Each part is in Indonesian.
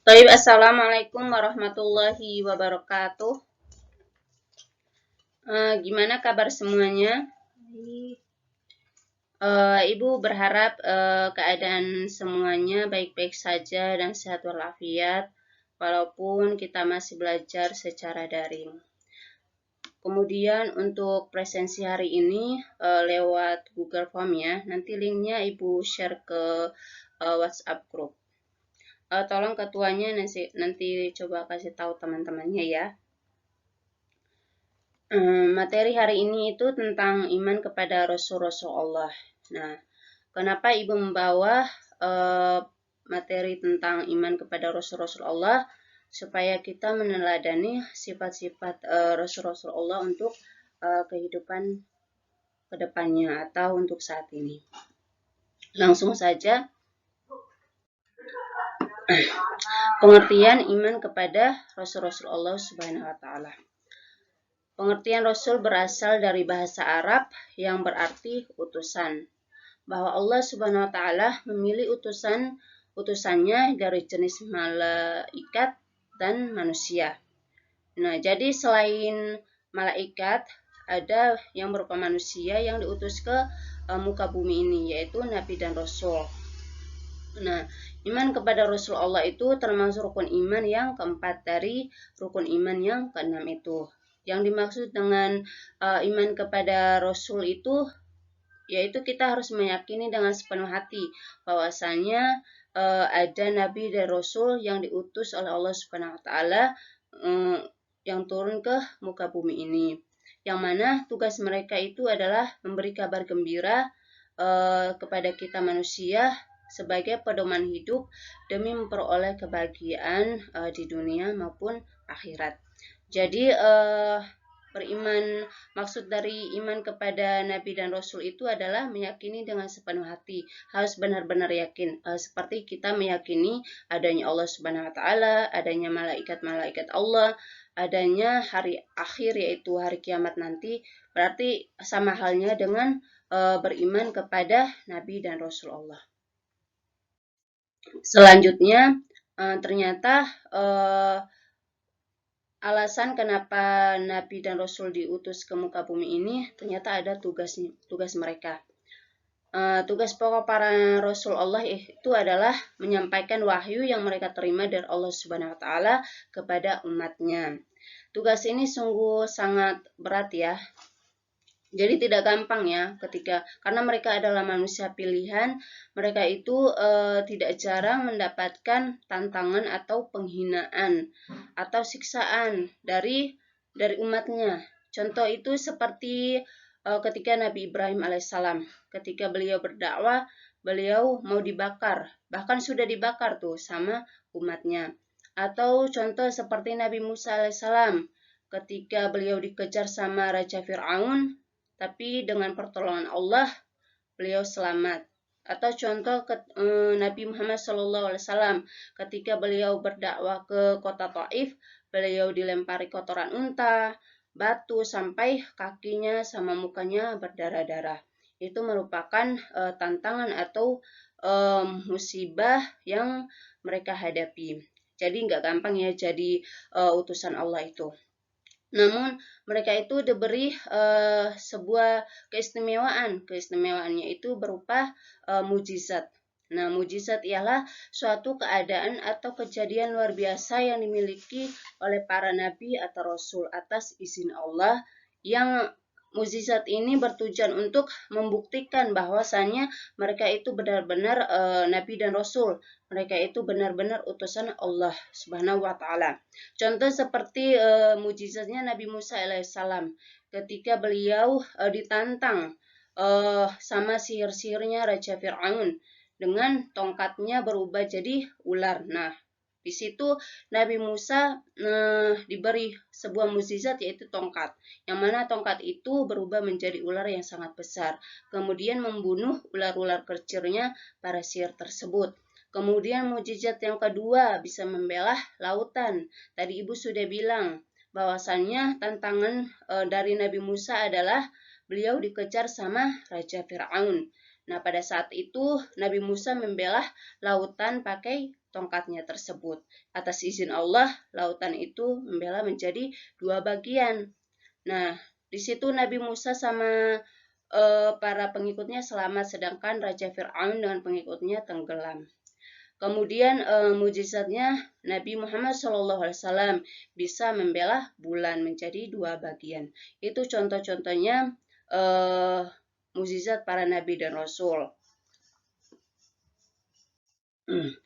Baik, assalamualaikum warahmatullahi wabarakatuh. Gimana kabar semuanya? Ibu berharap keadaan semuanya baik-baik saja dan sehat walafiat, walaupun kita masih belajar secara daring. Kemudian untuk presensi hari ini lewat Google Form ya, nanti linknya Ibu share ke WhatsApp group. Tolong ketuanya nanti coba kasih tahu teman-temannya ya. Materi hari ini itu tentang iman kepada Rasul-Rasul Allah. Nah, kenapa Ibu membawa materi tentang iman kepada Rasul-Rasul Allah? Supaya kita meneladani sifat-sifat Rasul-Rasul Allah untuk kehidupan kedepannya atau untuk saat ini. Langsung saja. Pengertian iman kepada Rasul-Rasul Allah Subhanahu wa Ta'ala. Pengertian Rasul berasal dari bahasa Arab yang berarti utusan. Bahwa Allah Subhanahu wa Ta'ala memilih utusannya dari jenis malaikat dan manusia. Nah, jadi selain malaikat, ada yang berupa manusia yang diutus ke muka bumi ini, yaitu Nabi dan Rasul. Nah, iman kepada Rasul Allah itu termasuk rukun iman yang keempat dari rukun iman yang keenam itu. Yang dimaksud dengan iman kepada Rasul itu, yaitu kita harus meyakini dengan sepenuh hati bahwasanya ada Nabi dan Rasul yang diutus oleh Allah Subhanahu Wa Taala yang turun ke muka bumi ini. Yang mana tugas mereka itu adalah memberi kabar gembira kepada kita manusia sebagai pedoman hidup demi memperoleh kebahagiaan di dunia maupun akhirat. Jadi beriman, maksud dari iman kepada Nabi dan Rasul itu adalah meyakini dengan sepenuh hati, harus benar-benar yakin, seperti kita meyakini adanya Allah Subhanahu wa Ta'ala, adanya malaikat-malaikat Allah, adanya hari akhir yaitu hari kiamat nanti. Berarti sama halnya dengan beriman kepada Nabi dan Rasul Allah. Selanjutnya ternyata alasan kenapa Nabi dan Rasul diutus ke muka bumi ini ternyata ada tugas mereka. Tugas pokok para Rasul Allah itu adalah menyampaikan wahyu yang mereka terima dari Allah Subhanahu Wa Taala kepada umatnya. Tugas ini sungguh sangat berat ya. Jadi tidak gampang ya karena mereka adalah manusia pilihan, mereka itu tidak jarang mendapatkan tantangan atau penghinaan atau siksaan dari umatnya. Contoh itu seperti ketika Nabi Ibrahim alaihissalam, ketika beliau berdakwah, beliau mau dibakar, bahkan sudah dibakar tuh sama umatnya. Atau contoh seperti Nabi Musa alaihissalam, ketika beliau dikejar sama Raja Fir'aun, tapi dengan pertolongan Allah beliau selamat. Atau contoh Nabi Muhammad SAW ketika beliau berdakwah ke kota Taif, beliau dilempari kotoran unta, batu sampai kakinya sama mukanya berdarah-darah. Itu merupakan tantangan atau musibah yang mereka hadapi. Jadi nggak gampang ya jadi utusan Allah itu. Namun mereka itu diberi sebuah keistimewaan. Keistimewaannya itu berupa mujizat. Nah, mujizat ialah suatu keadaan atau kejadian luar biasa yang dimiliki oleh para nabi atau rasul atas izin Allah, yang mujizat ini bertujuan untuk membuktikan bahwasannya mereka itu benar-benar nabi dan rasul. Mereka itu benar-benar utusan Allah Subhanahu wa Ta'ala. Contoh seperti mujizatnya Nabi Musa alaihissalam ketika beliau ditantang sama sihir-sihirnya Raja Fir'aun dengan tongkatnya berubah jadi ular. Nah, di situ Nabi Musa diberi sebuah mukjizat yaitu tongkat, yang mana tongkat itu berubah menjadi ular yang sangat besar, kemudian membunuh ular-ular kecilnya para sihir tersebut. Kemudian mukjizat yang kedua bisa membelah lautan. Tadi Ibu sudah bilang bahwasannya tantangan dari Nabi Musa adalah beliau dikejar sama Raja Fir'aun. Nah, pada saat itu Nabi Musa membelah lautan pakai tongkatnya tersebut. Atas izin Allah, lautan itu membelah menjadi 2 bagian. Nah, di situ Nabi Musa sama para pengikutnya selamat, sedangkan Raja Fir'aun dengan pengikutnya tenggelam. Kemudian mujizatnya Nabi Muhammad SAW bisa membelah bulan menjadi 2 bagian. Itu contoh-contohnya mujizat para nabi dan rasul.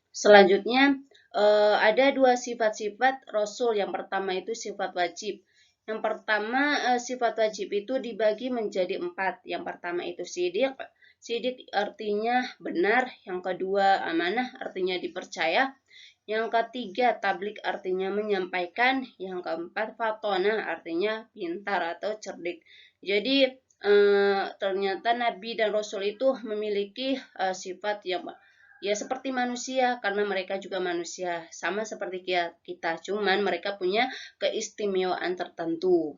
Selanjutnya ada 2 sifat-sifat rasul. Yang pertama itu sifat wajib. Yang pertama sifat wajib itu dibagi menjadi 4. Yang pertama itu sidik. Sidik artinya benar. Yang kedua amanah artinya dipercaya. Yang ketiga tablik artinya menyampaikan. Yang keempat fatona artinya pintar atau cerdik. Jadi ternyata nabi dan rasul itu memiliki sifat yang ya seperti manusia, karena mereka juga manusia, sama seperti kita, cuman mereka punya keistimewaan tertentu.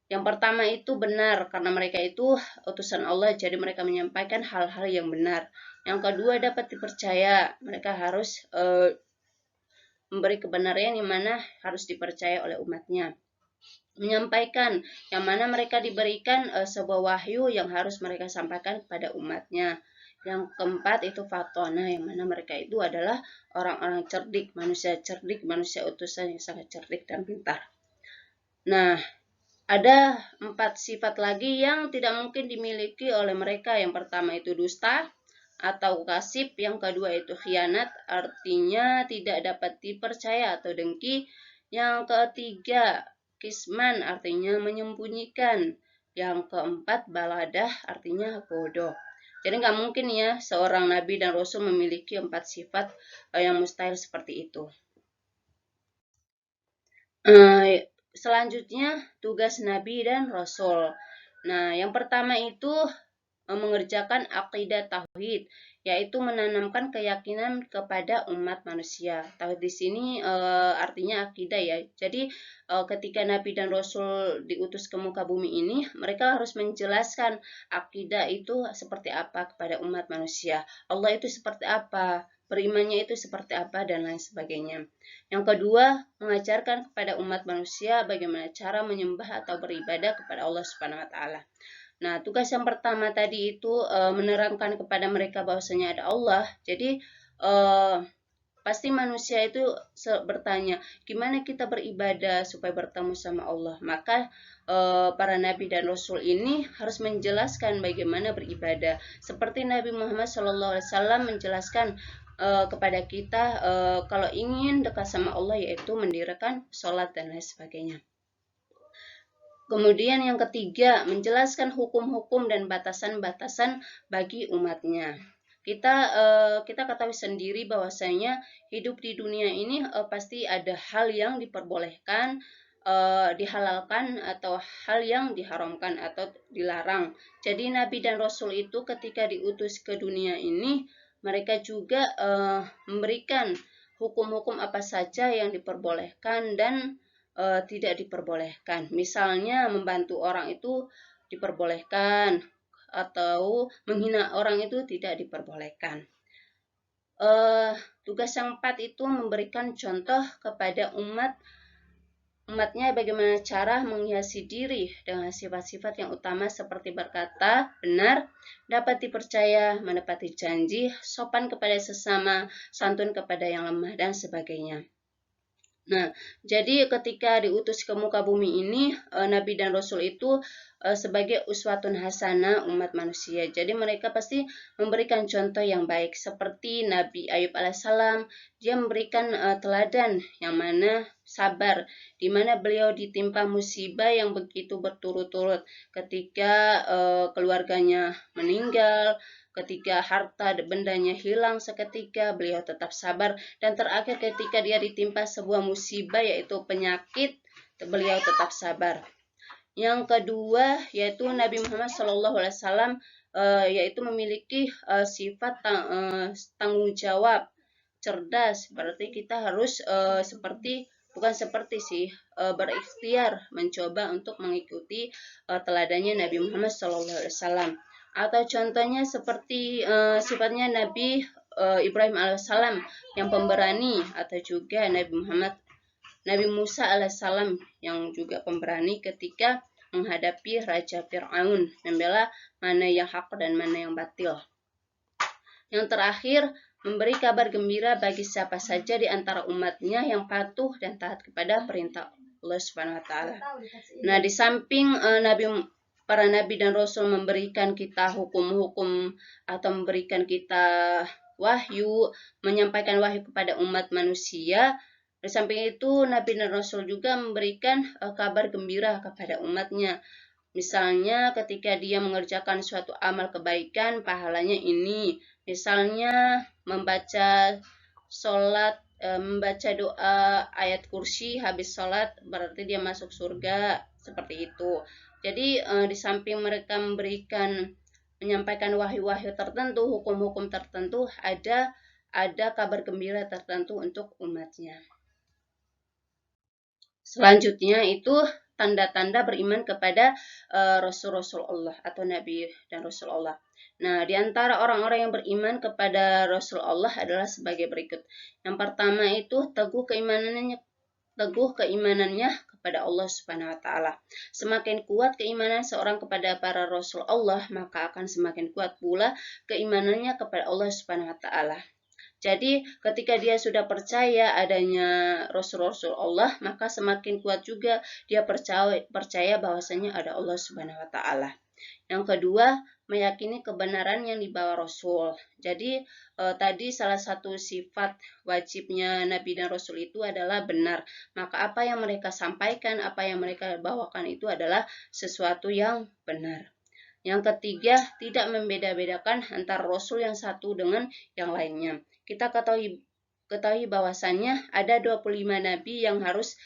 Yang pertama itu benar, karena mereka itu utusan Allah, jadi mereka menyampaikan hal-hal yang benar. Yang kedua dapat dipercaya, mereka harus memberi kebenaran yang mana harus dipercaya oleh umatnya. Menyampaikan, yang mana mereka diberikan sebuah wahyu yang harus mereka sampaikan kepada umatnya. Yang keempat itu fatona, yang mana mereka itu adalah orang-orang cerdik, manusia utusan yang sangat cerdik dan pintar. Nah, ada 4 sifat lagi yang tidak mungkin dimiliki oleh mereka. Yang pertama itu dusta atau kasib, yang kedua itu khianat, artinya tidak dapat dipercaya atau dengki. Yang ketiga kisman, artinya menyembunyikan. Yang keempat baladah, artinya bodoh. Jadi nggak mungkin ya seorang nabi dan rasul memiliki 4 sifat yang mustahil seperti itu. Selanjutnya tugas nabi dan rasul. Nah, yang pertama itu mengerjakan akidah tauhid, yaitu menanamkan keyakinan kepada umat manusia. Tauhid di sini artinya akidah ya. Jadi ketika nabi dan rasul diutus ke muka bumi ini, mereka harus menjelaskan akidah itu seperti apa kepada umat manusia. Allah itu seperti apa, berimannya itu seperti apa, dan lain sebagainya. Yang kedua, mengajarkan kepada umat manusia bagaimana cara menyembah atau beribadah kepada Allah Subhanahu wa taala. Nah, tugas yang pertama tadi itu menerangkan kepada mereka bahwasanya ada Allah. Jadi pasti manusia itu bertanya, gimana kita beribadah supaya bertemu sama Allah? Maka para nabi dan rasul ini harus menjelaskan bagaimana beribadah. Seperti Nabi Muhammad SAW menjelaskan kepada kita kalau ingin dekat sama Allah, yaitu mendirikan sholat dan lain sebagainya. Kemudian yang ketiga, menjelaskan hukum-hukum dan batasan-batasan bagi umatnya. Kita ketahui sendiri bahwasanya hidup di dunia ini pasti ada hal yang diperbolehkan, dihalalkan, atau hal yang diharamkan atau dilarang. Jadi Nabi dan Rasul itu ketika diutus ke dunia ini, mereka juga memberikan hukum-hukum apa saja yang diperbolehkan dan tidak diperbolehkan. Misalnya membantu orang itu diperbolehkan, atau menghina orang itu tidak diperbolehkan. Tugas yang 4 itu memberikan contoh kepada umatnya bagaimana cara menghiasi diri dengan sifat-sifat yang utama seperti berkata benar, dapat dipercaya, menepati janji, sopan kepada sesama, santun kepada yang lemah, dan sebagainya. Nah, jadi ketika diutus ke muka bumi ini, Nabi dan Rasul itu sebagai uswatun hasanah umat manusia. Jadi mereka pasti memberikan contoh yang baik. Seperti Nabi Ayub alaihissalam, dia memberikan teladan yang mana sabar, di mana beliau ditimpa musibah yang begitu berturut-turut. Ketika keluarganya meninggal, ketika harta bendanya hilang seketika, beliau tetap sabar. Dan terakhir ketika dia ditimpa sebuah musibah yaitu penyakit, beliau tetap sabar. Yang kedua yaitu Nabi Muhammad SAW yaitu memiliki sifat tanggung jawab, cerdas. Berarti kita harus berikhtiar mencoba untuk mengikuti teladannya Nabi Muhammad SAW. Atau contohnya seperti sifatnya Nabi Ibrahim alaihissalam yang pemberani, atau juga Nabi Musa alaihissalam yang juga pemberani ketika menghadapi Raja Fir'aun, membela mana yang hak dan mana yang batil. Yang terakhir, memberi kabar gembira bagi siapa saja di antara umatnya yang patuh dan taat kepada perintah Allah Subhanahu wa taala. Nah, di samping para nabi dan rasul memberikan kita hukum-hukum atau memberikan kita wahyu, menyampaikan wahyu kepada umat manusia, di samping itu nabi dan rasul juga memberikan kabar gembira kepada umatnya. Misalnya ketika dia mengerjakan suatu amal kebaikan, pahalanya ini. Misalnya membaca doa ayat kursi habis sholat, berarti dia masuk surga, seperti itu. Jadi di samping mereka menyampaikan wahyu-wahyu tertentu, hukum-hukum tertentu, ada kabar gembira tertentu untuk umatnya. Selanjutnya itu tanda-tanda beriman kepada Rasul-Rasul Allah atau Nabi dan Rasul Allah. Nah, di antara orang-orang yang beriman kepada Rasul Allah adalah sebagai berikut. Yang pertama itu teguh keimanannya kepada Allah Subhanahu wa taala. Semakin kuat keimanan seorang kepada para Rasul Allah, maka akan semakin kuat pula keimanannya kepada Allah Subhanahu wa taala. Jadi ketika dia sudah percaya adanya Rasul-Rasul Allah, maka semakin kuat juga dia percaya bahwasanya ada Allah Subhanahu wa taala. Yang kedua, meyakini kebenaran yang dibawa Rasul. Jadi tadi salah satu sifat wajibnya Nabi dan Rasul itu adalah benar. Maka apa yang mereka sampaikan, apa yang mereka bawakan itu adalah sesuatu yang benar. Yang ketiga, tidak membeda-bedakan antara Rasul yang satu dengan yang lainnya. Kita ketahui bahwasannya ada 25 nabi yang harus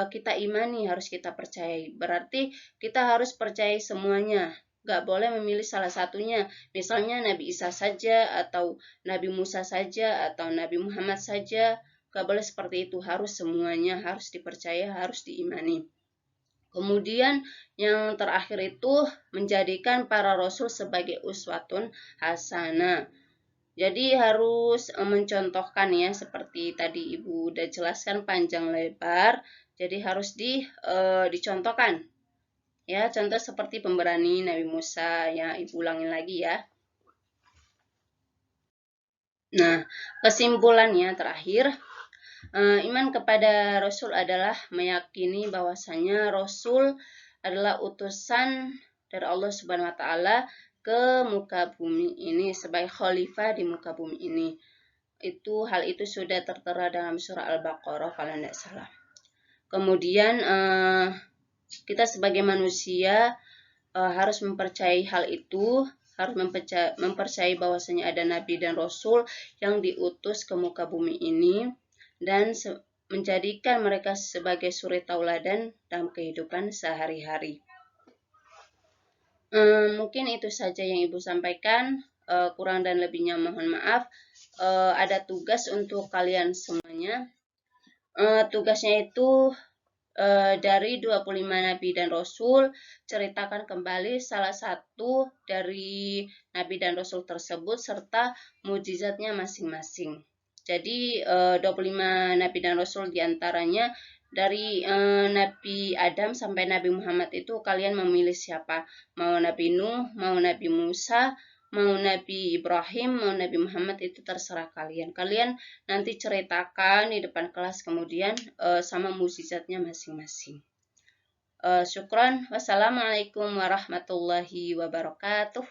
kita imani, harus kita percayai. Berarti kita harus percayai semuanya. Gak boleh memilih salah satunya. Misalnya Nabi Isa saja, atau Nabi Musa saja, atau Nabi Muhammad saja. Gak boleh seperti itu. Harus semuanya, harus dipercaya, harus diimani. Kemudian yang terakhir itu menjadikan para rasul sebagai uswatun hasanah. Jadi harus mencontohkan ya, seperti tadi Ibu udah jelaskan panjang lebar. Jadi harus dicontohkan. Ya, contoh seperti pemberani Nabi Musa, ya Ibu ulangin lagi ya. Nah, kesimpulannya terakhir, iman kepada Rasul adalah meyakini bahwasanya Rasul adalah utusan dari Allah Subhanahu wa taala ke muka bumi ini sebagai khalifah di muka bumi ini. Hal itu sudah tertera dalam surah Al-Baqarah kalau tidak salah. Kemudian kita sebagai manusia harus mempercayai hal itu, harus mempercayai bahwasanya ada nabi dan rasul yang diutus ke muka bumi ini dan menjadikan mereka sebagai suri tauladan dalam kehidupan sehari-hari. Mungkin itu saja yang Ibu sampaikan. Kurang dan lebihnya mohon maaf. Ada tugas untuk kalian semuanya. Tugasnya itu dari 25 nabi dan rasul, ceritakan kembali salah satu dari nabi dan rasul tersebut serta mukjizatnya masing-masing. Jadi 25 nabi dan rasul diantaranya dari Nabi Adam sampai Nabi Muhammad itu kalian memilih siapa? Mau Nabi Nuh, mau Nabi Musa, mau Nabi Ibrahim, mau Nabi Muhammad, itu terserah kalian. Kalian nanti ceritakan di depan kelas kemudian sama mukjizatnya masing-masing. Syukran. Wassalamualaikum warahmatullahi wabarakatuh.